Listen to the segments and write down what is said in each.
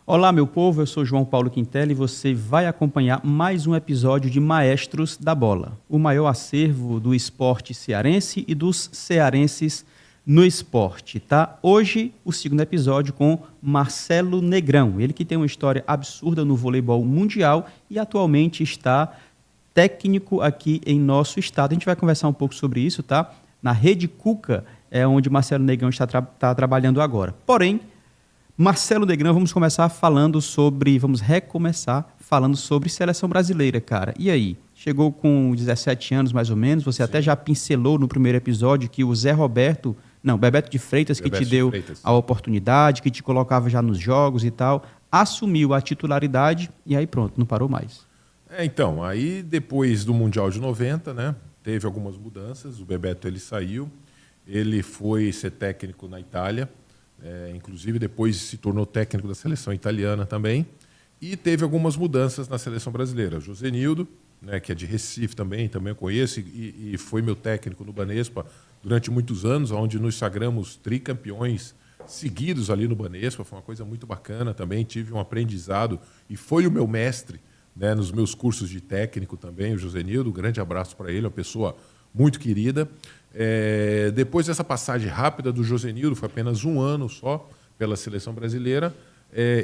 Olá, meu povo, eu sou João Paulo Quintela e você vai acompanhar mais um episódio de Maestros da Bola, o maior acervo do esporte cearense e dos cearenses no esporte, tá? Hoje, o segundo episódio com Marcelo Negrão, ele que tem uma história absurda no voleibol mundial e atualmente está técnico aqui em nosso estado. A gente vai conversar um pouco sobre isso, tá? Na Rede Cuca é onde Marcelo Negrão está trabalhando agora. Porém, Marcelo Negrão, vamos recomeçar falando sobre seleção brasileira, cara. E aí? Chegou com 17 anos, mais ou menos, você até já pincelou no primeiro episódio que o Bebeto de Freitas, que te deu a oportunidade, que te colocava já nos jogos e tal, assumiu a titularidade e aí pronto, não parou mais. Então, aí depois do Mundial de 90, né, teve algumas mudanças, o Bebeto ele saiu, ele foi ser técnico na Itália, inclusive depois se tornou técnico da seleção italiana também, e teve algumas mudanças na seleção brasileira. Josenildo, né, que é de Recife também eu conheço, e foi meu técnico no Banespa durante muitos anos, onde nos sagramos tricampeões seguidos ali no Banespa, foi uma coisa muito bacana também, tive um aprendizado, e foi o meu mestre, né, nos meus cursos de técnico também, o Josenildo, um grande abraço para ele, uma pessoa muito querida. Depois dessa passagem rápida do Josenildo, foi apenas um ano só pela seleção brasileira,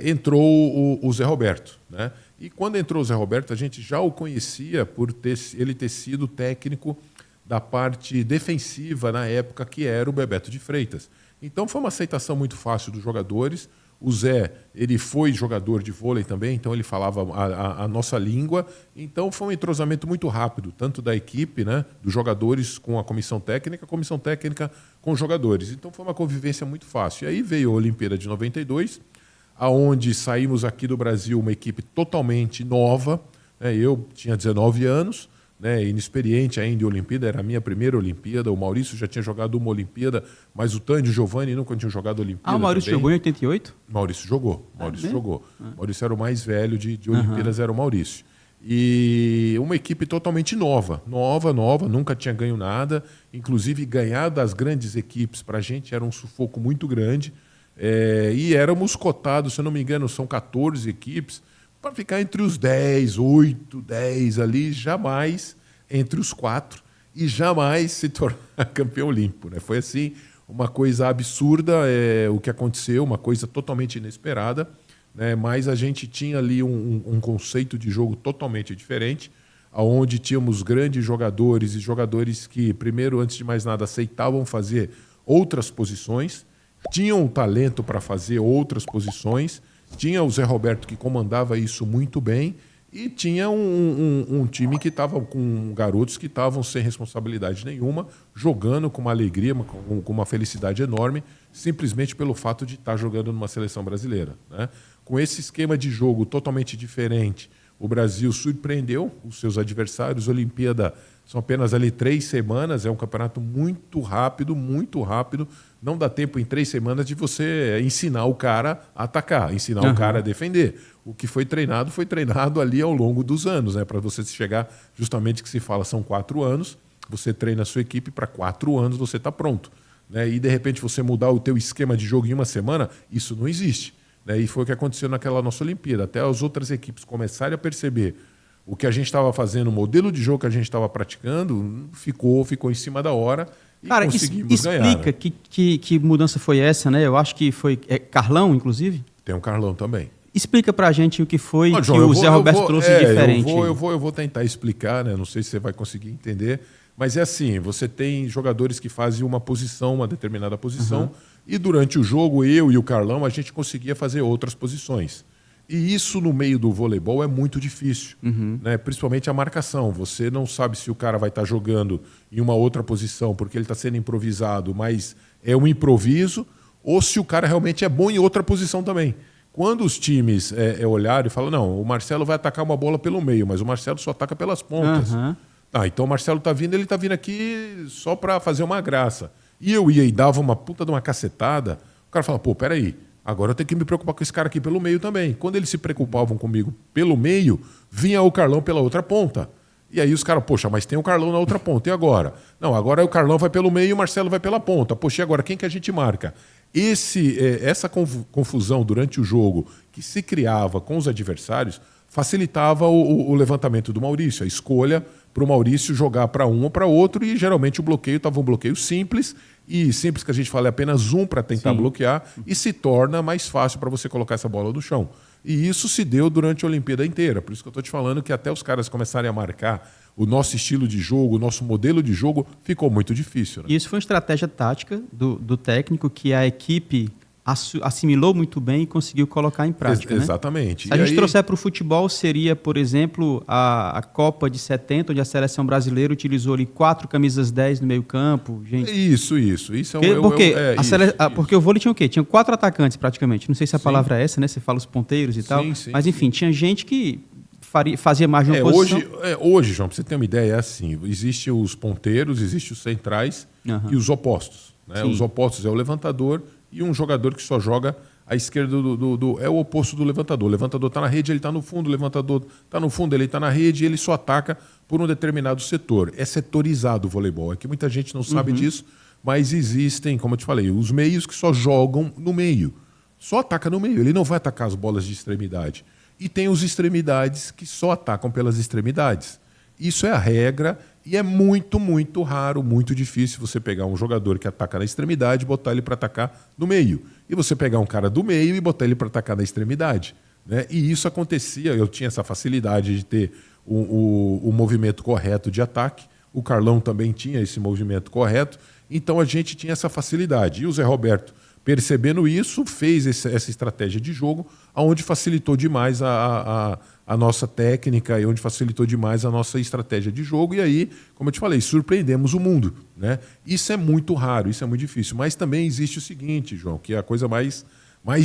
entrou o Zé Roberto, né? E quando entrou o Zé Roberto, a gente já o conhecia por ele ter sido técnico da parte defensiva na época, que era o Bebeto de Freitas. Então foi uma aceitação muito fácil dos jogadores. O Zé, ele foi jogador de vôlei também, então ele falava a nossa língua. Então foi um entrosamento muito rápido, tanto da equipe, né, dos jogadores com a comissão técnica com os jogadores. Então foi uma convivência muito fácil. E aí veio a Olimpíada de 92, aonde saímos aqui do Brasil uma equipe totalmente nova, né? Eu tinha 19 anos, né, inexperiente ainda em Olimpíada, era a minha primeira Olimpíada. O Maurício já tinha jogado uma Olimpíada, mas o Tânio e o Giovanni nunca tinham jogado Olimpíada. O Maurício também. Jogou em 88? Maurício jogou. Maurício era o mais velho de Olimpíadas, era o Maurício. E uma equipe totalmente nova, nunca tinha ganho nada. Inclusive, ganhar das grandes equipes para a gente era um sufoco muito grande. E éramos cotados, se eu não me engano, são 14 equipes, para ficar entre os 10, 8, 10 ali, jamais entre os 4 e jamais se tornar campeão olímpico, né? Foi assim, uma coisa absurda o que aconteceu, uma coisa totalmente inesperada, né? Mas a gente tinha ali um conceito de jogo totalmente diferente, onde tínhamos grandes jogadores e jogadores que, primeiro, antes de mais nada, aceitavam fazer outras posições, tinham talento para fazer outras posições. Tinha o Zé Roberto, que comandava isso muito bem, e tinha um time que estava com garotos que estavam sem responsabilidade nenhuma, jogando com uma alegria, com uma felicidade enorme, simplesmente pelo fato de estar jogando numa seleção brasileira, né? Com esse esquema de jogo totalmente diferente, o Brasil surpreendeu os seus adversários. A Olimpíada são apenas ali 3 semanas, é um campeonato muito rápido, muito rápido. Não dá tempo em 3 semanas de você ensinar o cara a atacar, ensinar o cara a defender. O que foi treinado ali ao longo dos anos, né? Para você chegar, justamente que se fala, são 4 anos, você treina a sua equipe para 4 anos você está pronto, né? E de repente você mudar o teu esquema de jogo em uma semana, isso não existe, né? E foi o que aconteceu naquela nossa Olimpíada. Até as outras equipes começarem a perceber o que a gente estava fazendo, o modelo de jogo que a gente estava praticando, ficou em cima da hora. Cara, conseguimos ganhar. Explica que mudança foi essa, né? Eu acho que foi Carlão, inclusive. Tem um Carlão também. Explica pra gente o que foi que o Zé Roberto trouxe diferente. Eu vou tentar explicar, né? Não sei se você vai conseguir entender, mas é assim, você tem jogadores que fazem uma determinada posição, e durante o jogo, eu e o Carlão, a gente conseguia fazer outras posições. E isso no meio do voleibol é muito difícil, né? Principalmente a marcação. Você não sabe se o cara vai estar jogando em uma outra posição porque ele está sendo improvisado, mas é um improviso, ou se o cara realmente é bom em outra posição também. Quando os times olharam e falam, não, o Marcelo vai atacar uma bola pelo meio, mas o Marcelo só ataca pelas pontas. Então o Marcelo ele está vindo aqui só para fazer uma graça. E eu ia e dava uma puta de uma cacetada, o cara fala, pô, peraí, agora eu tenho que me preocupar com esse cara aqui pelo meio também. Quando eles se preocupavam comigo pelo meio, vinha o Carlão pela outra ponta. E aí os caras, poxa, mas tem o Carlão na outra ponta, e agora? Não, agora o Carlão vai pelo meio e o Marcelo vai pela ponta. Poxa, e agora quem que a gente marca? Essa confusão durante o jogo que se criava com os adversários facilitava o levantamento do Maurício, a escolha para o Maurício jogar para um ou para outro, e geralmente o bloqueio estava um bloqueio simples, e simples que a gente fala é apenas um para tentar bloquear, e se torna mais fácil para você colocar essa bola no chão. E isso se deu durante a Olimpíada inteira. Por isso que eu estou te falando que até os caras começarem a marcar o nosso estilo de jogo, o nosso modelo de jogo, ficou muito difícil. Né? Isso foi uma estratégia tática do técnico que a equipe assimilou muito bem e conseguiu colocar em prática. Exatamente. Né? Se a gente trouxer para o futebol, seria, por exemplo, a Copa de 70, onde a seleção brasileira utilizou ali 4 camisas 10 no meio campo. Gente. Isso. Porque o vôlei tinha o quê? Tinha 4 atacantes praticamente. Não sei se a palavra é essa, né? Você fala os ponteiros e tal. Mas enfim, tinha gente que fazia mais de uma posição. Hoje, João, para você ter uma ideia, é assim. Existem os ponteiros, existem os centrais e os opostos. Né? Os opostos é o levantador e um jogador que só joga à esquerda é o oposto do levantador. O levantador está na rede, ele está no fundo. O levantador está no fundo, ele está na rede, e ele só ataca por um determinado setor. É setorizado o voleibol. Aqui muita gente não sabe disso, mas existem, como eu te falei, os meios que só jogam no meio. Só ataca no meio, ele não vai atacar as bolas de extremidade. E tem os extremidades que só atacam pelas extremidades. Isso é a regra e é muito, muito raro, muito difícil você pegar um jogador que ataca na extremidade e botar ele para atacar no meio. E você pegar um cara do meio e botar ele para atacar na extremidade. Né? E isso acontecia, eu tinha essa facilidade de ter o movimento correto de ataque. O Carlão também tinha esse movimento correto. Então a gente tinha essa facilidade. E o Zé Roberto, percebendo isso, fez essa estratégia de jogo, onde facilitou demais a nossa técnica e onde facilitou demais a nossa estratégia de jogo. E aí, como eu te falei, surpreendemos o mundo. Né? Isso é muito raro, isso é muito difícil. Mas também existe o seguinte, João, que é a coisa mais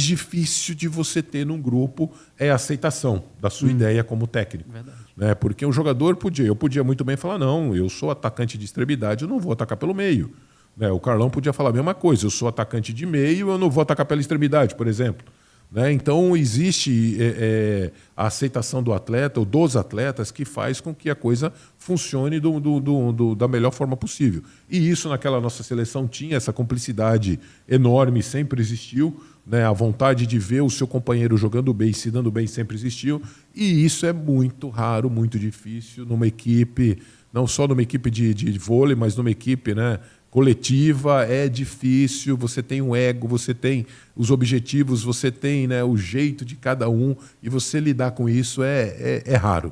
difícil de você ter num grupo é a aceitação da sua ideia como técnico. Né? Porque um jogador eu podia muito bem falar, não, eu sou atacante de extremidade, eu não vou atacar pelo meio. O Carlão podia falar a mesma coisa, eu sou atacante de meio, eu não vou atacar pela extremidade, por exemplo. Então existe a aceitação do atleta ou dos atletas que faz com que a coisa funcione da melhor forma possível. E isso naquela nossa seleção tinha, essa cumplicidade enorme, sempre existiu. A vontade de ver o seu companheiro jogando bem, se dando bem, sempre existiu. E isso é muito raro, muito difícil numa equipe, não só numa equipe de vôlei, mas numa equipe, coletiva. É difícil, você tem um ego, você tem os objetivos, você tem o jeito de cada um, e você lidar com isso é raro.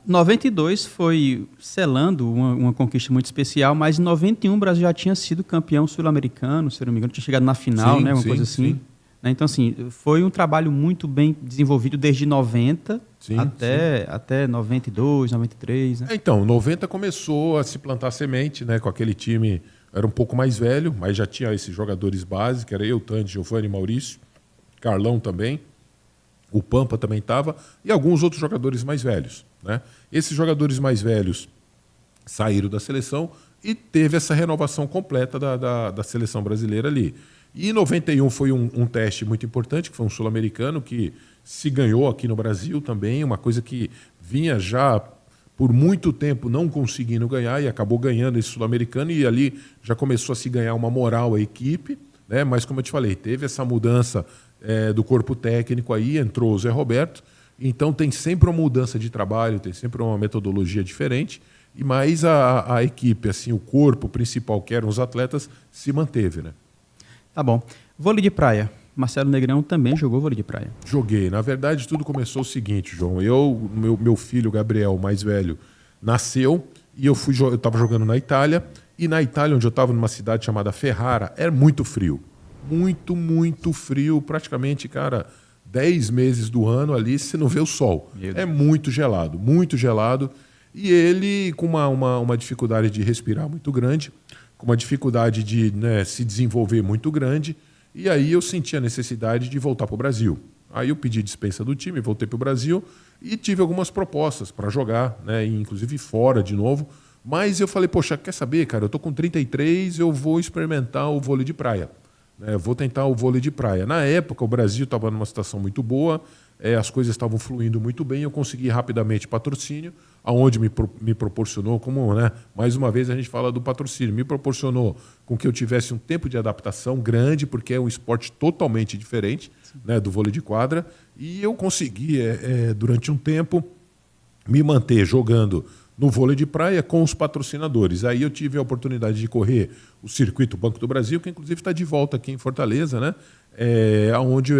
92 foi selando uma conquista muito especial, mas em 91 o Brasil já tinha sido campeão sul-americano, se eu não me engano, tinha chegado na final, uma coisa assim. Sim. Então, assim, foi um trabalho muito bem desenvolvido desde 90 até 92, 93. Né? Então, 90 começou a se plantar semente, com aquele time, era um pouco mais velho, mas já tinha esses jogadores básicos, que era eu, Tandy, Giovanni, Maurício, Carlão também, o Pampa também estava, e alguns outros jogadores mais velhos. Né? Esses jogadores mais velhos saíram da seleção e teve essa renovação completa da seleção brasileira ali. E em 91 foi um teste muito importante, que foi um sul-americano que se ganhou aqui no Brasil também, uma coisa que vinha já por muito tempo não conseguindo ganhar e acabou ganhando esse sul-americano, e ali já começou a se ganhar uma moral a equipe, né? Mas como eu te falei, teve essa mudança do corpo técnico aí, entrou o Zé Roberto, então tem sempre uma mudança de trabalho, tem sempre uma metodologia diferente, mas a equipe, assim, o corpo principal, que eram os atletas, se manteve, né? Tá bom. Vôlei de praia. Marcelo Negrão também jogou vôlei de praia. Joguei. Na verdade, tudo começou o seguinte, João. Meu filho, Gabriel, mais velho, nasceu e eu estava jogando na Itália. E na Itália, onde eu estava, numa cidade chamada Ferrara, era muito frio. Muito, muito frio. Praticamente, 10 meses do ano ali, você não vê o sol. É muito gelado, muito gelado. E ele, com uma dificuldade de respirar muito grande, com uma dificuldade de se desenvolver muito grande, e aí eu senti a necessidade de voltar para o Brasil. Aí eu pedi dispensa do time, voltei para o Brasil e tive algumas propostas para jogar, inclusive fora de novo, mas eu falei, poxa, quer saber, cara, eu estou com 33, eu vou experimentar o vôlei de praia. né? Vou tentar o vôlei de praia. Na época, o Brasil estava numa situação muito boa, as coisas estavam fluindo muito bem, eu consegui rapidamente patrocínio, aonde me proporcionou, como, né, mais uma vez a gente fala do patrocínio, me proporcionou com que eu tivesse um tempo de adaptação grande, porque é um esporte totalmente diferente, né, do vôlei de quadra, e eu consegui, durante um tempo, me manter jogando no vôlei de praia com os patrocinadores. Aí eu tive a oportunidade de correr o circuito Banco do Brasil, que inclusive está de volta aqui em Fortaleza, né? Onde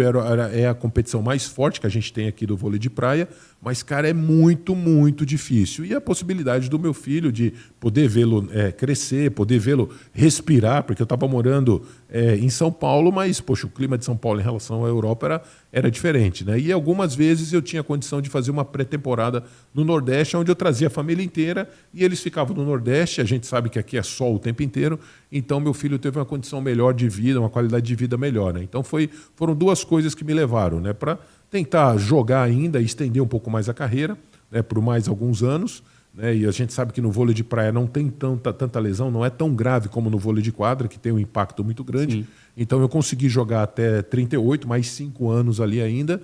é a competição mais forte que a gente tem aqui do vôlei de praia, mas, cara, é muito, muito difícil. E a possibilidade do meu filho de poder vê-lo crescer, poder vê-lo respirar, porque eu estava morando em São Paulo, mas, poxa, o clima de São Paulo em relação à Europa era diferente, né? E algumas vezes eu tinha condição de fazer uma pré-temporada no Nordeste, onde eu trazia a família inteira e eles ficavam no Nordeste. A gente sabe que aqui é sol o tempo inteiro, então meu filho teve uma condição melhor de vida, uma qualidade de vida melhor, né? Então foram duas coisas que me levaram, né, para tentar jogar ainda e estender um pouco mais a carreira, né, por mais alguns anos, né? E a gente sabe que no vôlei de praia não tem tanta lesão, não é tão grave como no vôlei de quadra, que tem um impacto muito grande. Sim. Então eu consegui jogar até 38, mais 5 anos ali ainda,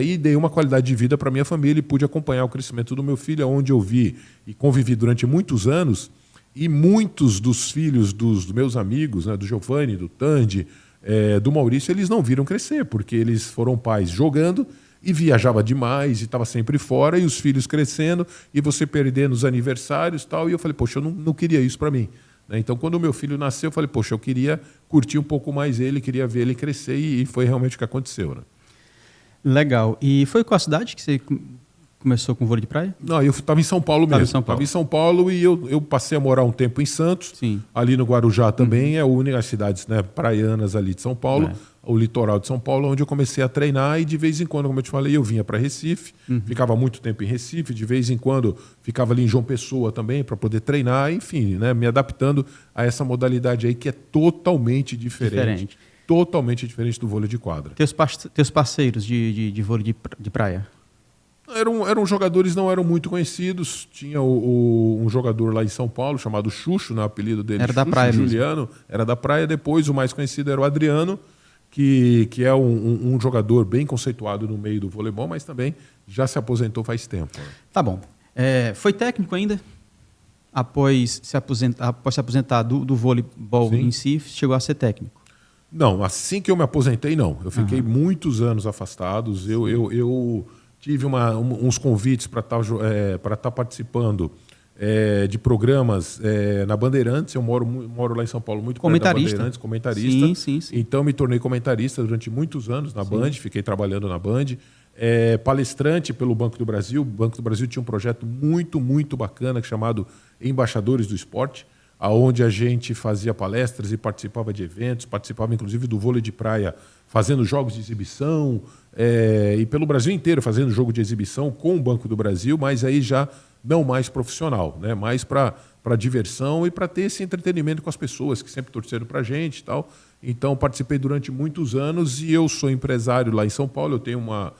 e dei uma qualidade de vida para minha família e pude acompanhar o crescimento do meu filho, onde eu vi e convivi durante muitos anos, e muitos dos filhos dos meus amigos, né, do Giovanni, do Tandy, do Maurício, eles não viram crescer, porque eles foram pais jogando e viajava demais e estava sempre fora, e os filhos crescendo, e você perdendo os aniversários e tal. E eu falei, poxa, eu não queria isso para mim, né? Então, quando o meu filho nasceu, eu falei, poxa, eu queria curtir um pouco mais ele, queria ver ele crescer, e foi realmente o que aconteceu, né? Legal. E foi qual a cidade que você começou com vôlei de praia? Não, eu estava em São Paulo mesmo. Estava em São Paulo e eu passei a morar um tempo em Santos. Sim. Ali no Guarujá também, é uma das cidades, né, praianas ali de São Paulo, o litoral de São Paulo, onde eu comecei a treinar, e de vez em quando, como eu te falei, eu vinha para Recife, ficava muito tempo em Recife, de vez em quando ficava ali em João Pessoa também para poder treinar, enfim, né, me adaptando a essa modalidade aí que é totalmente diferente. Totalmente diferente do vôlei de quadra. Teus parceiros de vôlei de praia? Eram jogadores, não eram muito conhecidos. Tinha um jogador lá em São Paulo chamado Xuxo, né, o apelido dele era Xuxo, da praia Juliano, mesmo. Era da praia. Depois o mais conhecido era o Adriano, que é um jogador bem conceituado no meio do voleibol, mas também já se aposentou faz tempo. Né? Tá bom. Foi técnico ainda? Após se aposentar do voleibol Sim. em si, chegou a ser técnico? Não, assim que eu me aposentei, não. Eu fiquei muitos anos afastados. Eu tive uns convites para estar participando de programas na Bandeirantes. Eu moro lá em São Paulo, muito perto da Bandeirantes, comentarista. Sim. Então me tornei comentarista durante muitos anos na Band, fiquei trabalhando na Band. Palestrante pelo Banco do Brasil. O Banco do Brasil tinha um projeto muito, muito bacana chamado Embaixadores do Esporte, onde a gente fazia palestras e participava de eventos, participava inclusive do vôlei de praia, fazendo jogos de exibição, e pelo Brasil inteiro fazendo jogo de exibição com o Banco do Brasil, mas aí já não mais profissional, né? Mais para diversão e para ter esse entretenimento com as pessoas que sempre torceram para a gente e tal. Então participei durante muitos anos, e eu sou empresário lá em São Paulo. Eu tenho uma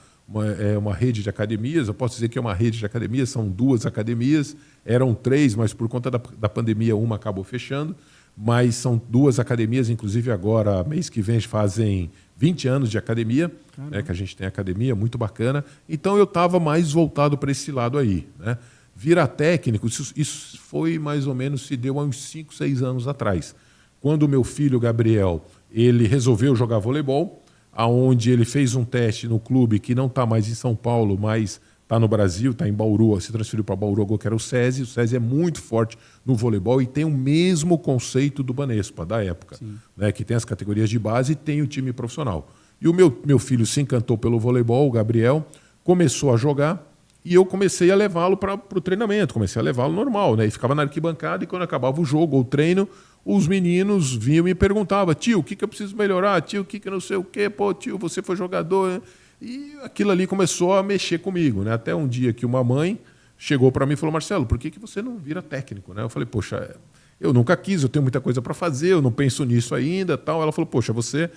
rede de academias. Eu posso dizer que é uma rede de academias, são 2 academias, eram 3, mas por conta da pandemia uma acabou fechando, mas são 2 academias, inclusive agora, mês que vem, fazem 20 anos de academia, né, que a gente tem academia, muito bacana. Então eu estava mais voltado para esse lado aí, né? Virar técnico, isso foi mais ou menos, se deu há uns 5, 6 anos atrás, quando o meu filho Gabriel, ele resolveu jogar voleibol, aonde ele fez um teste no clube que não está mais em São Paulo, mas está no Brasil, está em Bauru, se transferiu para Bauru, que era o SESI. O SESI é muito forte no voleibol e tem o mesmo conceito do Banespa, da época, né, que tem as categorias de base e tem o time profissional. E o meu filho se encantou pelo voleibol, o Gabriel, começou a jogar, e eu comecei a levá-lo para o treinamento, comecei a levá-lo normal, né, e ficava na arquibancada, e quando acabava o jogo ou o treino, os meninos vinham e me perguntavam: tio, o que eu preciso melhorar? Tio, o que não sei o quê? Pô, tio, você foi jogador, né? E aquilo ali começou a mexer comigo, né? Até um dia que uma mãe chegou para mim e falou: Marcelo, por que você não vira técnico? Né? Eu falei: poxa, eu nunca quis, eu tenho muita coisa para fazer, eu não penso nisso ainda, tal. Ela falou: poxa, você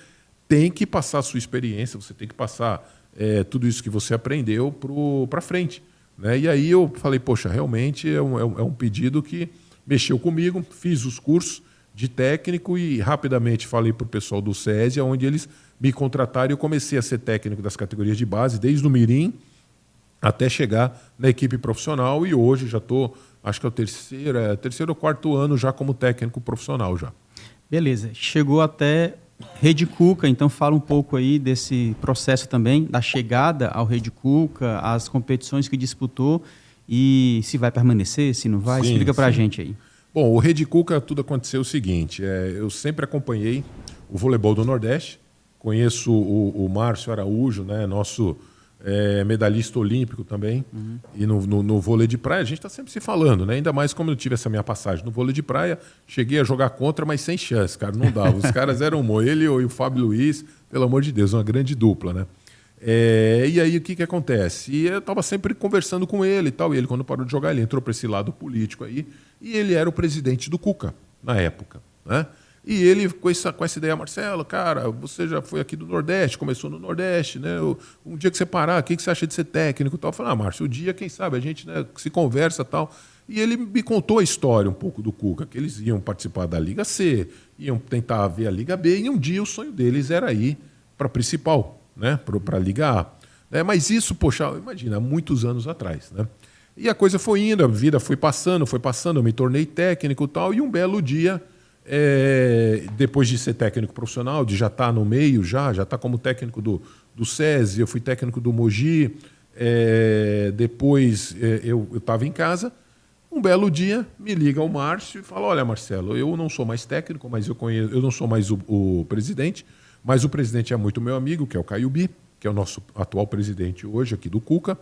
tem que passar a sua experiência, você tem que passar tudo isso que você aprendeu para frente, né? E aí eu falei: poxa, realmente é um pedido que mexeu comigo, fiz os cursos. de técnico e rapidamente falei para o pessoal do SESI, onde eles me contrataram e eu comecei a ser técnico das categorias de base, desde o Mirim até chegar na equipe profissional e hoje já estou, acho que é o terceiro ou quarto ano já como técnico profissional já. Beleza, chegou até Rede Cuca, então fala um pouco aí desse processo também, da chegada ao Rede Cuca, as competições que disputou e se vai permanecer, se não vai, explica pra gente aí. Bom, o Rede Cuca tudo aconteceu o seguinte, eu sempre acompanhei o voleibol do Nordeste, conheço o Márcio Araújo, né, nosso medalhista olímpico também, e no vôlei de praia a gente está sempre se falando, né? Ainda mais como eu tive essa minha passagem no vôlei de praia, cheguei a jogar contra, mas sem chance, cara, não dava. Os caras eram ele e o Fábio Luiz, pelo amor de Deus, uma grande dupla, né? E aí o que acontece? E eu estava sempre conversando com ele e tal, e ele quando parou de jogar, ele entrou para esse lado político aí, e ele era o presidente do Cuca, na época, né? E ele, com essa ideia, Marcelo, cara, você já foi aqui do Nordeste, começou no Nordeste, né? Um dia que você parar, o que você acha de ser técnico e tal? Eu falei, Márcio, o dia, quem sabe, a gente, né, se conversa e tal. E ele me contou a história um pouco do Cuca, que eles iam participar da Liga C, iam tentar ver a Liga B, e um dia o sonho deles era ir para a principal, né? Para a Liga A. Mas isso, poxa, imagina, há muitos anos atrás, né? E a coisa foi indo, a vida foi passando, eu me tornei técnico e tal, e um belo dia... depois de ser técnico profissional, de já estar no meio, já estar como técnico do SESI, eu fui técnico do Mogi, depois eu estava em casa, um belo dia me liga o Márcio e fala, olha Marcelo, eu não sou mais técnico, mas eu não sou mais o presidente, mas o presidente é muito meu amigo, que é o Caio Bi, que é o nosso atual presidente hoje aqui do Cuca,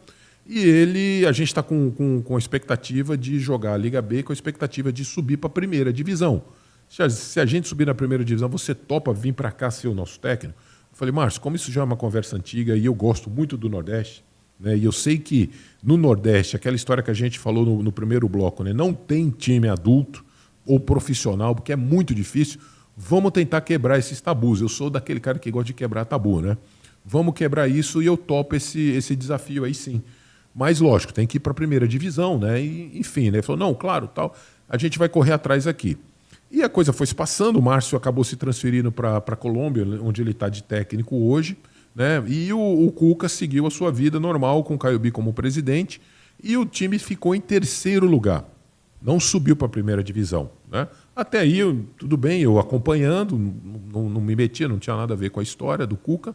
e a gente está com a expectativa de jogar a Liga B, com a expectativa de subir para a primeira divisão. Se a gente subir na primeira divisão, você topa vir para cá ser o nosso técnico? Eu falei, Márcio, como isso já é uma conversa antiga e eu gosto muito do Nordeste, né, e eu sei que no Nordeste, aquela história que a gente falou no primeiro bloco, né, não tem time adulto ou profissional, porque é muito difícil, vamos tentar quebrar esses tabus. Eu sou daquele cara que gosta de quebrar tabu, né? Vamos quebrar isso e eu topo esse desafio aí sim. Mas, lógico, tem que ir para a primeira divisão, né? E, enfim, né? Ele falou, não, claro, tal, a gente vai correr atrás aqui. E a coisa foi se passando, o Márcio acabou se transferindo para a Colômbia, onde ele está de técnico hoje, né? E o Cuca seguiu a sua vida normal, com o Caio Bi como presidente, e o time ficou em terceiro lugar. Não subiu para a primeira divisão, né? Até aí, tudo bem, eu acompanhando, não me metia, não tinha nada a ver com a história do Cuca.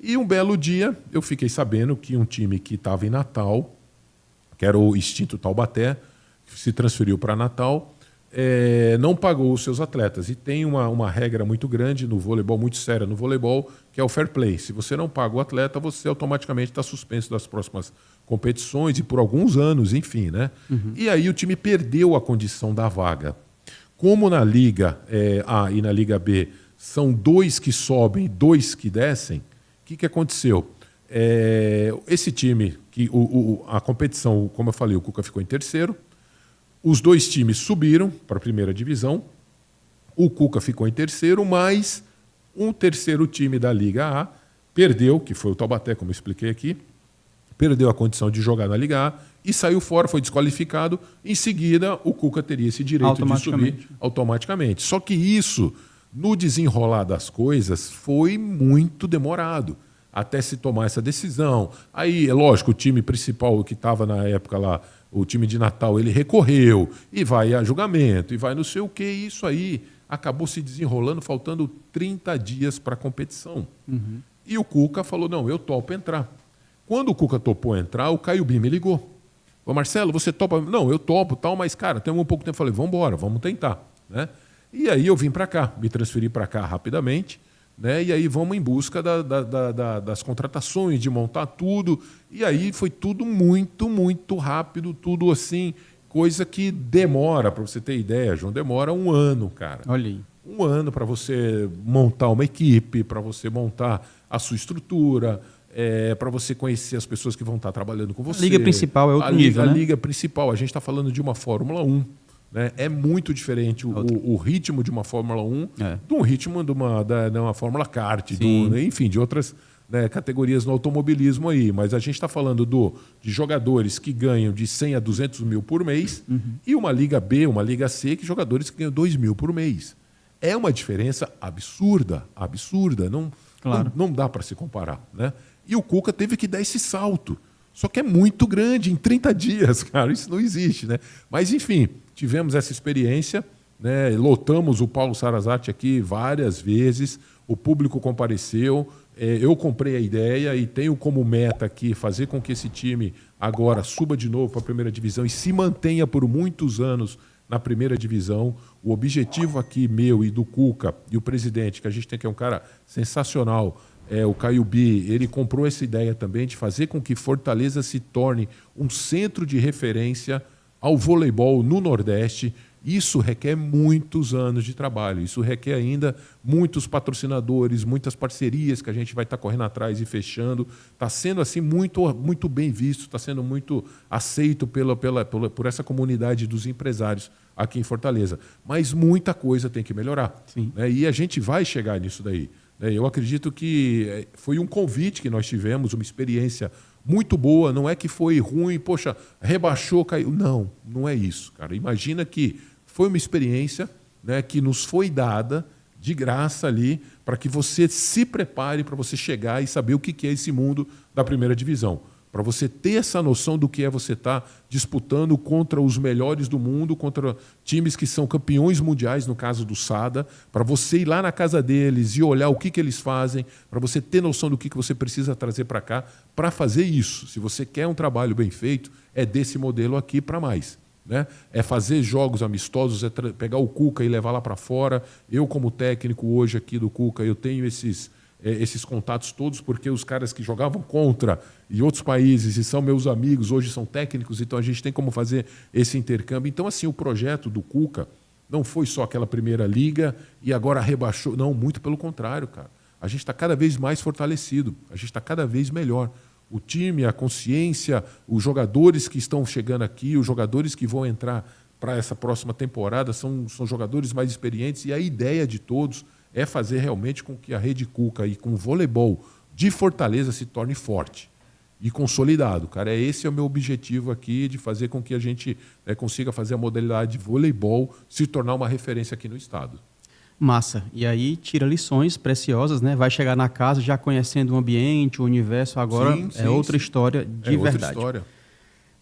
E um belo dia, eu fiquei sabendo que um time que estava em Natal, que era o extinto Taubaté, se transferiu para Natal, não pagou os seus atletas. E tem uma regra muito grande no voleibol, muito séria no voleibol, que é o fair play. Se você não paga o atleta, você automaticamente está suspenso das próximas competições e por alguns anos, enfim, né? E aí o time perdeu a condição da vaga. Como na Liga A e na Liga B são 2 que sobem, 2 que descem, o que aconteceu? Esse time, a competição, como eu falei, o Cuca ficou em terceiro, os 2 times subiram para a primeira divisão, o Cuca ficou em terceiro, mas um terceiro time da Liga A perdeu, que foi o Taubaté, como eu expliquei aqui, perdeu a condição de jogar na Liga A e saiu fora, foi desqualificado. Em seguida, o Cuca teria esse direito de subir automaticamente. Só que isso, no desenrolar das coisas, foi muito demorado até se tomar essa decisão. Aí, é lógico, o time principal que estava na época lá, o time de Natal, ele recorreu e vai a julgamento e vai não sei o que. E isso aí acabou se desenrolando, faltando 30 dias para a competição. E o Cuca falou, não, eu topo entrar. Quando o Cuca topou entrar, o Caio Bi me ligou. Falou, Marcelo, você topa? Não, eu topo, tal, mas, cara, tem um pouco de tempo. Eu falei, vamos embora, vamos tentar, né? E aí eu vim para cá, me transferi para cá rapidamente, né? E aí vamos em busca das contratações, de montar tudo. E aí foi tudo muito, muito rápido, tudo assim, coisa que demora, para você ter ideia, João, demora 1 ano, cara. Olha aí. 1 ano para você montar uma equipe, para você montar a sua estrutura, para você conhecer as pessoas que vão estar trabalhando com você. A liga principal é outro nível, né? A liga principal, a gente está falando de uma Fórmula 1. Né? É muito diferente o ritmo de uma Fórmula 1 de um ritmo de uma Fórmula Kart, enfim, de outras, né, categorias no automobilismo aí. Mas a gente está falando de jogadores que ganham de 100 a 200 mil por mês e uma Liga B, uma Liga C, que jogadores que ganham 2 mil por mês. É uma diferença absurda, absurda. Não dá para se comparar, né? E o Cuca teve que dar esse salto. Só que é muito grande, em 30 dias, cara. Isso não existe, né? Mas, enfim, tivemos essa experiência, né? Lotamos o Paulo Sarrazati aqui várias vezes, o público compareceu, eu comprei a ideia e tenho como meta aqui fazer com que esse time agora suba de novo para a primeira divisão e se mantenha por muitos anos na primeira divisão. O objetivo aqui meu e do Cuca e o presidente, que a gente tem que é um cara sensacional, o Caio Bi, ele comprou essa ideia também de fazer com que Fortaleza se torne um centro de referência ao voleibol no Nordeste. Isso requer muitos anos de trabalho, isso requer ainda muitos patrocinadores, muitas parcerias que a gente vai estar correndo atrás e fechando. Está sendo assim muito bem visto, está sendo muito aceito por essa comunidade dos empresários aqui em Fortaleza. Mas muita coisa tem que melhorar. Sim. Né? E a gente vai chegar nisso daí. Eu acredito que foi um convite que nós tivemos, uma experiência muito boa. Não é que foi ruim, poxa, rebaixou, caiu. Não, não é isso, cara. Imagina que foi uma experiência, né, que nos foi dada de graça ali para que você se prepare para você chegar e saber o que é esse mundo da primeira divisão. Para você ter essa noção do que é você estar disputando contra os melhores do mundo, contra times que são campeões mundiais, no caso do SADA, para você ir lá na casa deles e olhar o que eles fazem, para você ter noção do que você precisa trazer para cá para fazer isso. Se você quer um trabalho bem feito, é desse modelo aqui para mais. Né? É fazer jogos amistosos, é pegar o Cuca e levar lá para fora. Eu, como técnico hoje aqui do Cuca, eu tenho esses contatos todos, porque os caras que jogavam contra em outros países e são meus amigos, hoje são técnicos, então a gente tem como fazer esse intercâmbio. Então, assim, o projeto do Cuca não foi só aquela primeira liga e agora rebaixou. Não, muito pelo contrário, cara. A gente está cada vez mais fortalecido, a gente está cada vez melhor. O time, a consciência, os jogadores que estão chegando aqui, os jogadores que vão entrar para essa próxima temporada são jogadores mais experientes, e a ideia de todos é fazer realmente com que a Rede Cuca e com o voleibol de Fortaleza se torne forte e consolidado. Cara, esse é o meu objetivo aqui, de fazer com que a gente consiga fazer a modalidade de voleibol se tornar uma referência aqui no estado. Massa. E aí tira lições preciosas, né? Vai chegar na casa já conhecendo o ambiente, o universo. Agora outra história de verdade. Outra história.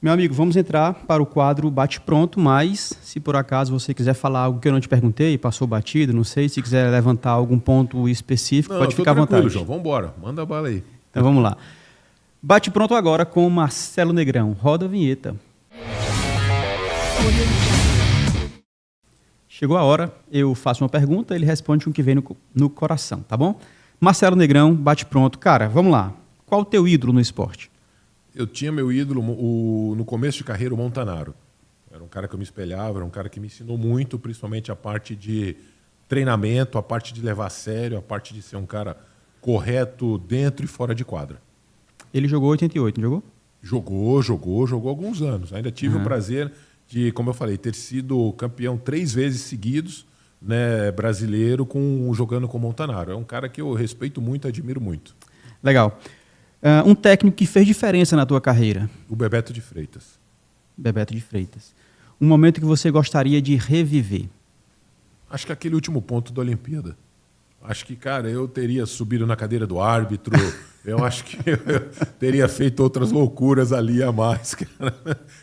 Meu amigo, vamos entrar para o quadro Bate Pronto, mas se por acaso você quiser falar algo que eu não te perguntei, passou batido, não sei, se quiser levantar algum ponto específico, pode ficar à vontade. João, vamos embora. Manda a bala aí. Então vamos lá. Bate Pronto agora com Marcelo Negrão. Roda a vinheta. Chegou a hora, eu faço uma pergunta, ele responde com o que vem no coração, tá bom? Marcelo Negrão, bate pronto. Cara, vamos lá. Qual o teu ídolo no esporte? Eu tinha meu ídolo no começo de carreira, o Montanaro. Era um cara que eu me espelhava, era um cara que me ensinou muito, principalmente a parte de treinamento, a parte de levar a sério, a parte de ser um cara correto dentro e fora de quadra. Ele jogou 88, não jogou? Jogou alguns anos. Ainda tive o prazer de, como eu falei, ter sido campeão 3 vezes seguidos, né, brasileiro, jogando com o Montanaro. É um cara que eu respeito muito, admiro muito. Legal. Um técnico que fez diferença na tua carreira? O Bebeto de Freitas. Bebeto de Freitas. Um momento que você gostaria de reviver? Acho que aquele último ponto da Olimpíada. Acho que, cara, eu teria subido na cadeira do árbitro, eu acho que eu teria feito outras loucuras ali a mais, cara.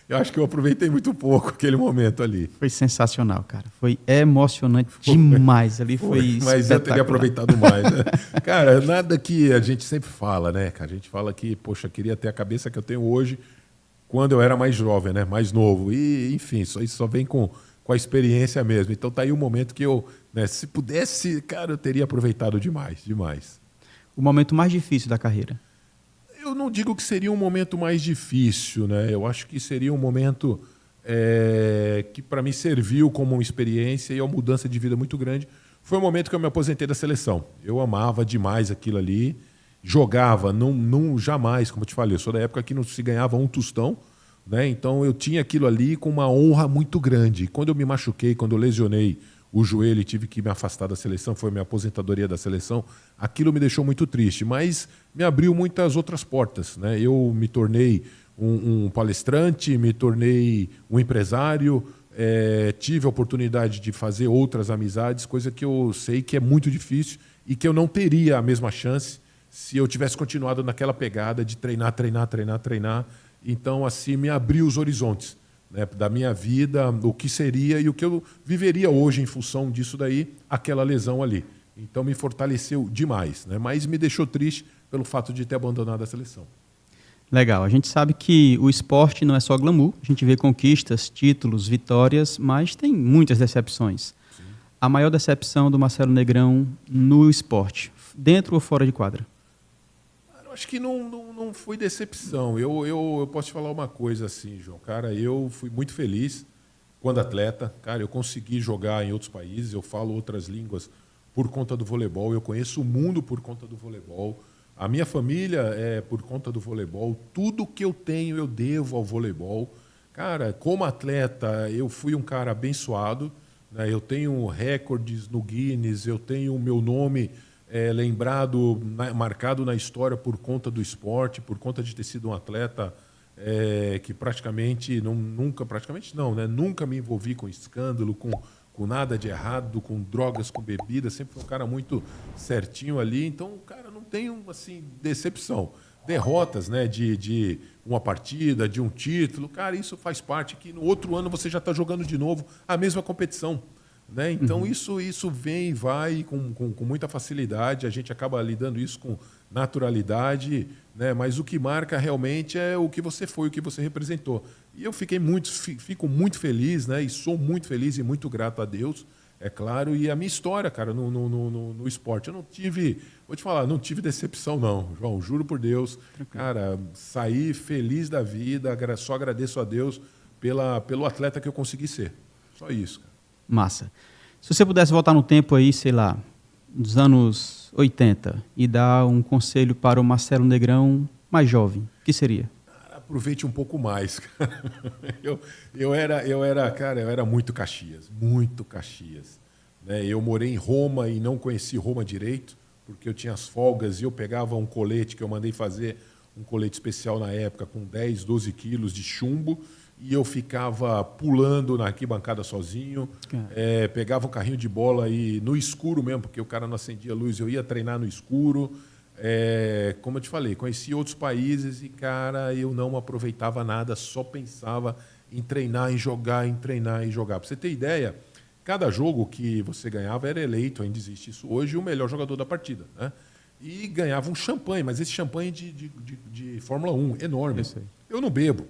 Eu acho que eu aproveitei muito pouco aquele momento ali. Foi sensacional, cara. Foi emocionante demais. Ali foi Mas eu teria aproveitado mais, né? Cara, nada que a gente sempre fala, né, cara? A gente fala que, poxa, queria ter a cabeça que eu tenho hoje quando eu era mais jovem, né? Mais novo. E, enfim, isso só vem com a experiência mesmo. Então tá aí um momento que eu, né, se pudesse, cara, eu teria aproveitado demais. O momento mais difícil da carreira? Eu não digo que seria um momento mais difícil, né? Eu acho que seria um momento que para mim serviu como uma experiência e uma mudança de vida muito grande. Foi o momento que eu me aposentei da seleção. Eu amava demais aquilo ali, jogava, não jamais, como eu te falei, eu sou da época que não se ganhava um tostão, né? Então eu tinha aquilo ali com uma honra muito grande. Quando eu me machuquei, quando eu lesionei o joelho e tive que me afastar da seleção, foi a minha aposentadoria da seleção, aquilo me deixou muito triste, mas me abriu muitas outras portas, né? Eu me tornei um palestrante, me tornei um empresário, tive a oportunidade de fazer outras amizades, coisa que eu sei que é muito difícil e que eu não teria a mesma chance se eu tivesse continuado naquela pegada de treinar. Então, assim, me abriu os horizontes, né, da minha vida, o que seria e o que eu viveria hoje em função disso daí, aquela lesão ali. Então, me fortaleceu demais, né, mas me deixou triste pelo fato de ter abandonado a seleção. Legal. A gente sabe que o esporte não é só glamour. A gente vê conquistas, títulos, vitórias, mas tem muitas decepções. Sim. A maior decepção do Marcelo Negrão no esporte, dentro ou fora de quadra? Acho que não foi decepção. Eu posso te falar uma coisa assim, João. Cara, eu fui muito feliz quando atleta. Cara, eu consegui jogar em outros países, eu falo outras línguas por conta do voleibol, eu conheço o mundo por conta do voleibol. A minha família é por conta do voleibol. Tudo que eu tenho eu devo ao voleibol. Cara, como atleta, eu fui um cara abençoado, né? Eu tenho recordes no Guinness, eu tenho o meu nome lembrado, marcado na história por conta do esporte, por conta de ter sido um atleta que nunca me envolvi com escândalo, com nada de errado, com drogas, com bebida, sempre fui um cara muito certinho ali. Então, cara, não tenho assim, decepção. Derrotas, né, de uma partida, de um título, cara, isso faz parte que no outro ano você já está jogando de novo a mesma competição. Né? Então, isso vem e vai com muita facilidade, a gente acaba lidando isso com naturalidade, né? Mas o que marca realmente é o que você foi, o que você representou. E eu fico muito feliz, né? E sou muito feliz e muito grato a Deus, é claro, e a minha história, cara, no esporte. Eu vou te falar, não tive decepção não, João, juro por Deus. Cara, saí feliz da vida, só agradeço a Deus pelo atleta que eu consegui ser. Só isso, cara. Massa. Se você pudesse voltar no tempo aí, sei lá, dos anos 80 e dar um conselho para o Marcelo Negrão mais jovem, o que seria? Aproveite um pouco mais, cara. Eu era muito Caxias, né? Eu morei em Roma e não conheci Roma direito, porque eu tinha as folgas e eu pegava um colete que eu mandei fazer, um colete especial na época com 10, 12 quilos de chumbo, e eu ficava pulando na arquibancada sozinho, pegava um carrinho de bola e no escuro mesmo, porque o cara não acendia luz, eu ia treinar no escuro. Como eu te falei, conheci outros países e, cara, eu não aproveitava nada, só pensava em treinar, em jogar, Para você ter ideia, cada jogo que você ganhava era eleito, ainda existe isso hoje, o melhor jogador da partida, né? E ganhava um champanhe, mas esse champanhe de Fórmula 1, enorme. Eu não bebo.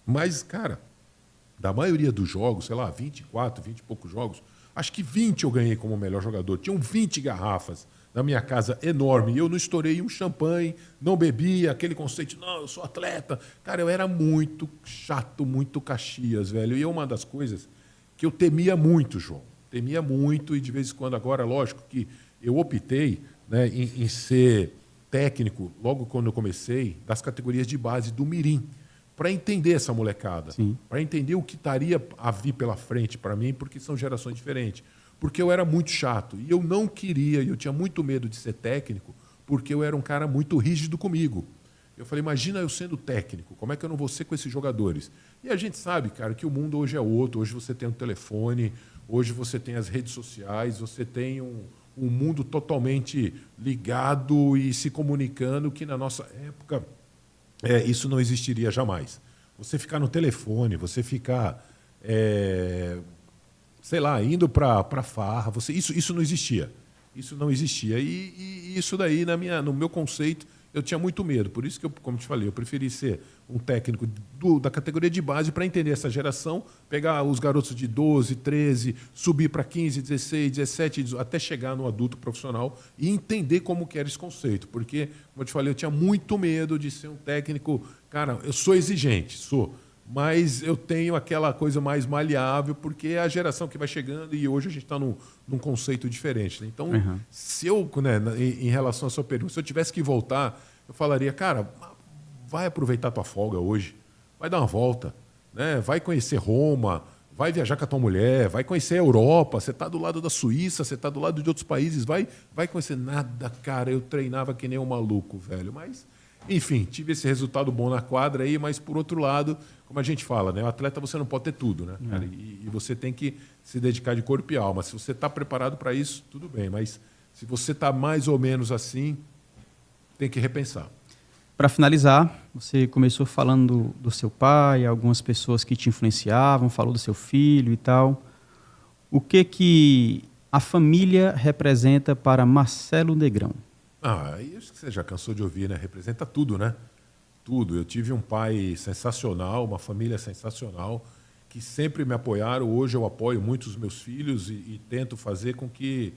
Mas, cara, da maioria dos jogos, sei lá, 20 e poucos jogos, acho que 20 eu ganhei como melhor jogador. Tinham 20 garrafas na minha casa, enorme. E eu não estourei um champanhe, não bebi, aquele conceito, não, eu sou atleta. Cara, eu era muito chato, muito Caxias, velho. E é uma das coisas que eu temia muito, João. Temia muito e de vez em quando, agora, lógico que eu optei, né, em ser técnico, logo quando eu comecei, das categorias de base do Mirim, para entender essa molecada, para entender o que estaria a vir pela frente para mim, porque são gerações diferentes. Porque eu era muito chato e eu não queria, eu tinha muito medo de ser técnico, porque eu era um cara muito rígido comigo. Eu falei, imagina eu sendo técnico, como é que eu não vou ser com esses jogadores? E a gente sabe, cara, que o mundo hoje é outro, hoje você tem um telefone, hoje você tem as redes sociais, você tem um mundo totalmente ligado e se comunicando, que na nossa época isso não existiria jamais. Você ficar no telefone, você ficar, sei lá, indo para farra, isso não existia. Isso não existia. E isso daí, no meu conceito, eu tinha muito medo. Por isso que, como te falei, eu preferi ser um técnico da categoria de base para entender essa geração, pegar os garotos de 12, 13, subir para 15, 16, 17, 18, até chegar no adulto profissional e entender como que era esse conceito. Porque, como eu te falei, eu tinha muito medo de ser um técnico... Cara, eu sou exigente, mas eu tenho aquela coisa mais maleável, porque é a geração que vai chegando e hoje a gente está num conceito diferente. Né? Então, se eu, né, em relação à sua pergunta, se eu tivesse que voltar, eu falaria, cara, vai aproveitar a tua folga hoje, vai dar uma volta, né? Vai conhecer Roma, vai viajar com a tua mulher, vai conhecer a Europa, você está do lado da Suíça, você está do lado de outros países, vai conhecer nada, cara. Eu treinava que nem um maluco, velho, mas Enfim, tive esse resultado bom na quadra aí, mas por outro lado, como a gente fala, né? O atleta você não pode ter tudo, né? Cara? E você tem que se dedicar de corpo e alma. Se você está preparado para isso, tudo bem. Mas se você está mais ou menos assim, tem que repensar. Para finalizar, você começou falando do seu pai, algumas pessoas que te influenciavam, falou do seu filho e tal. O que a família representa para Marcelo Negrão? Isso que você já cansou de ouvir, né? Representa tudo, né? Tudo. Eu tive um pai sensacional, uma família sensacional, que sempre me apoiaram. Hoje eu apoio muito os meus filhos e tento fazer com que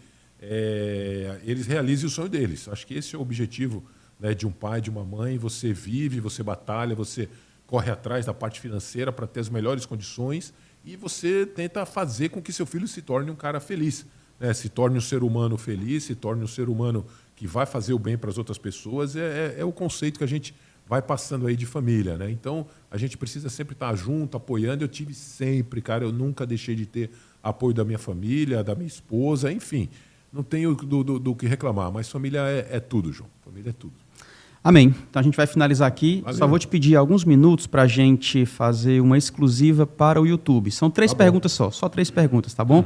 eles realizem o sonho deles. Acho que esse é o objetivo, né, de um pai, de uma mãe. Você vive, você batalha, você corre atrás da parte financeira para ter as melhores condições e você tenta fazer com que seu filho se torne um cara feliz, né? Se torne um ser humano feliz, se torne um ser humano que vai fazer o bem para as outras pessoas. É o conceito que a gente vai passando aí de família, né? Então, a gente precisa sempre estar junto, apoiando. Eu tive sempre, cara, eu nunca deixei de ter apoio da minha família, da minha esposa, enfim. Não tenho do que reclamar, mas família é tudo, João. Família é tudo. Amém. Então a gente vai finalizar aqui. Valeu. Só vou te pedir alguns minutos para a gente fazer uma exclusiva para o YouTube. São 3 perguntas só 3 perguntas, tá bom?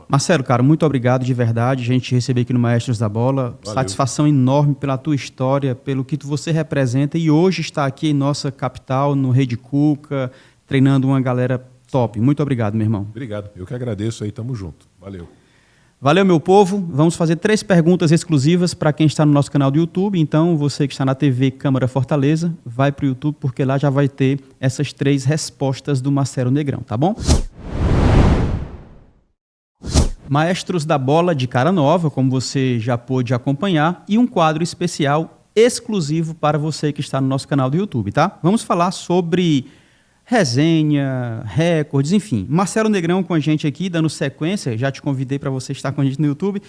Marcelo, cara, muito obrigado de verdade. A gente receber aqui no Maestros da Bola. Valeu. Satisfação enorme pela tua história, pelo que você representa e hoje está aqui em nossa capital, no Rede Cuca, treinando uma galera top. Muito obrigado, meu irmão. Obrigado. Eu que agradeço aí. Tamo junto. Valeu. Valeu, meu povo. Vamos fazer 3 perguntas exclusivas para quem está no nosso canal do YouTube. Então, você que está na TV Câmara Fortaleza, vai para o YouTube, porque lá já vai ter essas 3 respostas do Marcelo Negrão, tá bom? Maestros da Bola de cara nova, como você já pôde acompanhar, e um quadro especial exclusivo para você que está no nosso canal do YouTube, tá? Vamos falar sobre resenha, recordes, enfim. Marcelo Negrão com a gente aqui, dando sequência. Já te convidei para você estar com a gente no YouTube.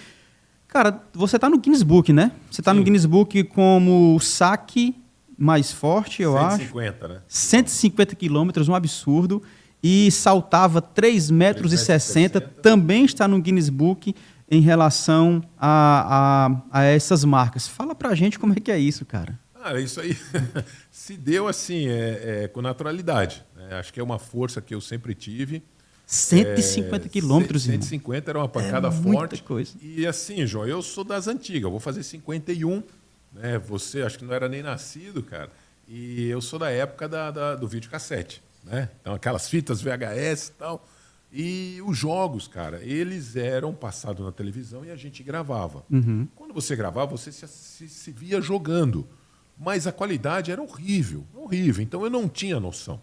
Cara, você está no Guinness Book, né? Você está no Guinness Book como o saque mais forte, eu 150, acho. 150, né? 150 quilômetros, um absurdo. E saltava 3,60 metros. Também está no Guinness Book em relação a essas marcas. Fala pra gente como é que é isso, cara. Isso aí se deu assim, com naturalidade, né? Acho que é uma força que eu sempre tive. 150 quilômetros, 150 era uma pancada forte. Muita coisa. E assim, João, eu sou das antigas, eu vou fazer 51, né? Você acho que não era nem nascido, cara. E eu sou da época do videocassete, né? Então, aquelas fitas VHS e tal. E os jogos, cara, eles eram passados na televisão e a gente gravava. Uhum. Quando você gravava, você se via jogando. Mas a qualidade era horrível, horrível. Então eu não tinha noção.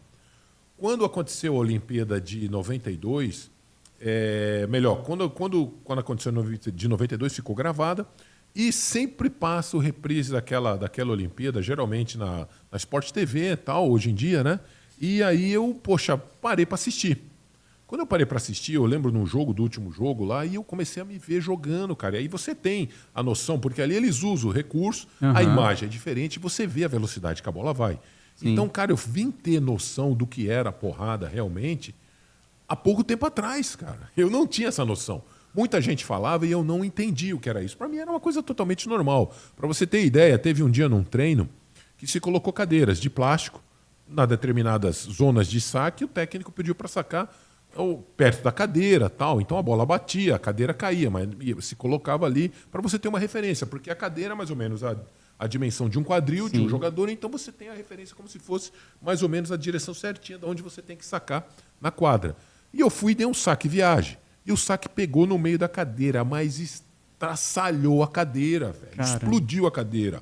Quando aconteceu a Olimpíada de 92, quando aconteceu de 92, ficou gravada e sempre passa o reprise daquela Olimpíada, geralmente na Sport TV e tal, hoje em dia, né? E aí eu, parei para assistir. Quando eu parei para assistir, eu lembro do último jogo lá, e eu comecei a me ver jogando, cara. E aí você tem a noção, porque ali eles usam o recurso, a imagem é diferente, você vê a velocidade que a bola vai. Sim. Então, cara, eu vim ter noção do que era a porrada realmente há pouco tempo atrás, cara. Eu não tinha essa noção. Muita gente falava e eu não entendia o que era isso. Para mim era uma coisa totalmente normal. Para você ter ideia, teve um dia num treino que se colocou cadeiras de plástico nas determinadas zonas de saque, e o técnico pediu para sacar perto da cadeira, tal. Então a bola batia, a cadeira caía, mas se colocava ali para você ter uma referência, porque a cadeira é mais ou menos a dimensão de um quadril, sim, de um jogador, então você tem a referência como se fosse mais ou menos a direção certinha de onde você tem que sacar na quadra. E eu fui e dei um saque viagem. E o saque pegou no meio da cadeira, mas estraçalhou a cadeira, velho. Caramba. Explodiu a cadeira.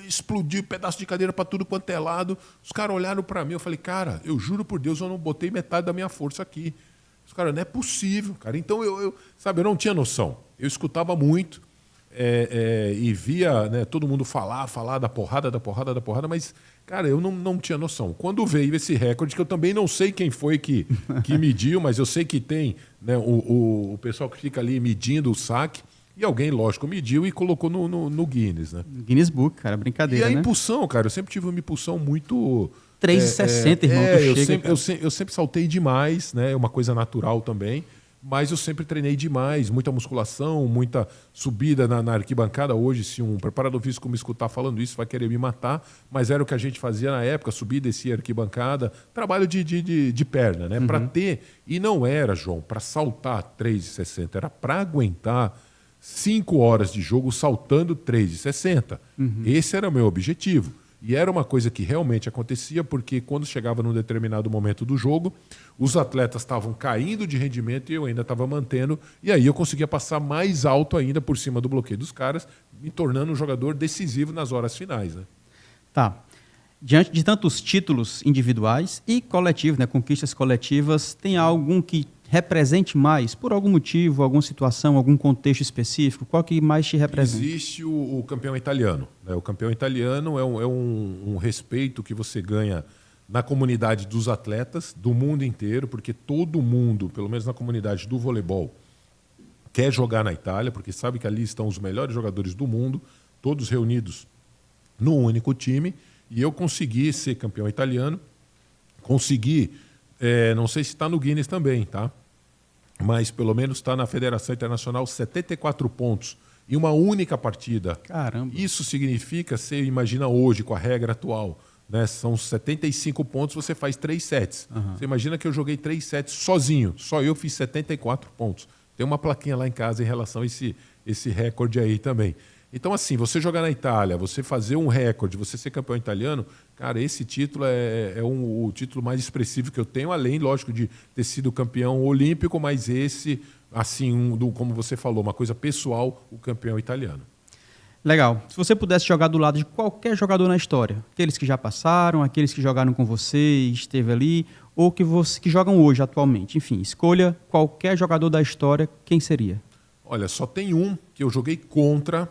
Explodiu pedaço de cadeira para tudo quanto é lado. Os caras olharam para mim, eu falei, cara, eu juro por Deus, eu não botei metade da minha força aqui. Os caras, não é possível, cara. Então eu não tinha noção. Eu escutava muito e via, né, todo mundo falar da porrada, mas, cara, eu não tinha noção. Quando veio esse recorde, que eu também não sei quem foi que mediu, mas eu sei que tem, né, o pessoal que fica ali medindo o saque. E alguém, lógico, mediu e colocou no Guinness, né? Guinness Book, cara, brincadeira, né? E a né? impulsão, cara, eu sempre tive uma impulsão muito... 3,60, irmão, eu sempre saltei demais, né? É uma coisa natural também. mas eu sempre treinei demais, muita musculação, muita subida na arquibancada. Hoje, se um preparador físico me escutar falando isso, vai querer me matar, mas era o que a gente fazia na época, subir, descer a arquibancada, trabalho de perna, né? Para ter, e não era, João, para saltar 3,60, era para aguentar 5 horas de jogo saltando 3,60. Esse era o meu objetivo. E era uma coisa que realmente acontecia, porque quando chegava num determinado momento do jogo, os atletas estavam caindo de rendimento e eu ainda estava mantendo, e aí eu conseguia passar mais alto ainda por cima do bloqueio dos caras, me tornando um jogador decisivo nas horas finais, né? Tá. Diante de tantos títulos individuais e coletivos, né, conquistas coletivas, tem algum que represente mais, por algum motivo, alguma situação, algum contexto específico? Qual que mais te representa? Existe o campeão italiano, né? O campeão italiano é um respeito que você ganha na comunidade dos atletas do mundo inteiro, porque todo mundo, pelo menos na comunidade do voleibol, quer jogar na Itália, porque sabe que ali estão os melhores jogadores do mundo, todos reunidos num único time, e eu consegui ser campeão italiano, consegui, não sei se está no Guinness também, tá? Mas pelo menos está na Federação Internacional 74 pontos em uma única partida. Caramba! Isso significa, você imagina hoje com a regra atual, né? São 75 pontos, você faz 3 sets. Você imagina que eu joguei 3 sets sozinho, só eu fiz 74 pontos. Tem uma plaquinha lá em casa em relação a esse recorde aí também. Então, assim, você jogar na Itália, você fazer um recorde, você ser campeão italiano, cara, esse título o título mais expressivo que eu tenho, além, lógico, de ter sido campeão olímpico, mas esse, assim, como você falou, uma coisa pessoal, o campeão italiano. Legal. Se você pudesse jogar do lado de qualquer jogador na história, aqueles que já passaram, aqueles que jogaram com você e esteve ali, ou que jogam hoje, atualmente, enfim, escolha qualquer jogador da história, quem seria? Olha, só tem um que eu joguei contra,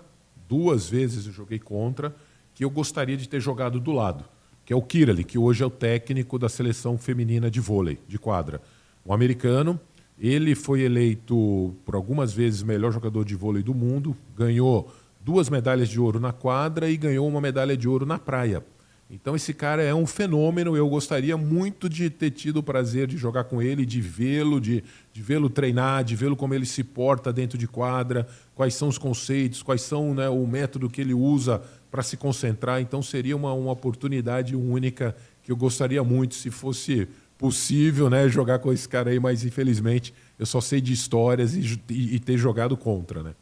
2 vezes eu joguei contra, que eu gostaria de ter jogado do lado, que é o Kiraly, que hoje é o técnico da seleção feminina de vôlei, de quadra. Um americano, ele foi eleito por algumas vezes melhor jogador de vôlei do mundo, ganhou 2 medalhas de ouro na quadra e ganhou uma medalha de ouro na praia. Então esse cara é um fenômeno, eu gostaria muito de ter tido o prazer de jogar com ele, de vê-lo, de vê-lo treinar, de vê-lo como ele se porta dentro de quadra, quais são os conceitos, quais são, né, o método que ele usa para se concentrar. Então seria uma oportunidade única que eu gostaria muito, se fosse possível, né, jogar com esse cara aí, mas infelizmente eu só sei de histórias e ter jogado contra, né?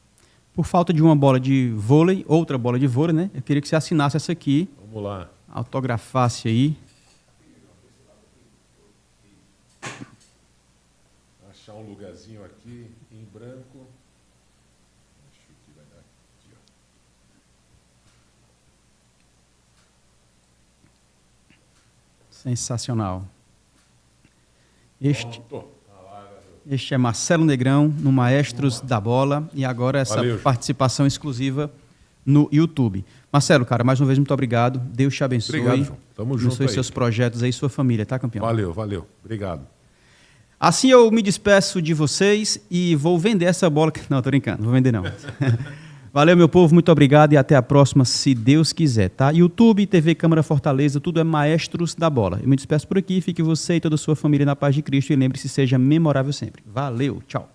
Por falta de uma bola de vôlei, outra bola de vôlei, né? Eu queria que você assinasse essa aqui. Vamos lá. Autografasse aí. Achar um lugarzinho aqui em branco. Acho que vai dar aqui, ó. Sensacional. Este é Marcelo Negrão, no Maestros da Bola, e agora essa participação exclusiva no YouTube. Marcelo, cara, mais uma vez, muito obrigado. Deus te abençoe. Obrigado, João. Tamo junto aí. Abençoe seus projetos aí, sua família, tá, campeão? Valeu. Obrigado. Assim eu me despeço de vocês e vou vender essa bola. Não, tô brincando, não vou vender não. Valeu, meu povo, muito obrigado e até a próxima, se Deus quiser, tá? YouTube, TV Câmara Fortaleza, tudo é Maestros da Bola. Eu me despeço por aqui, fique você e toda a sua família na paz de Cristo e lembre-se, seja memorável sempre. Valeu, tchau.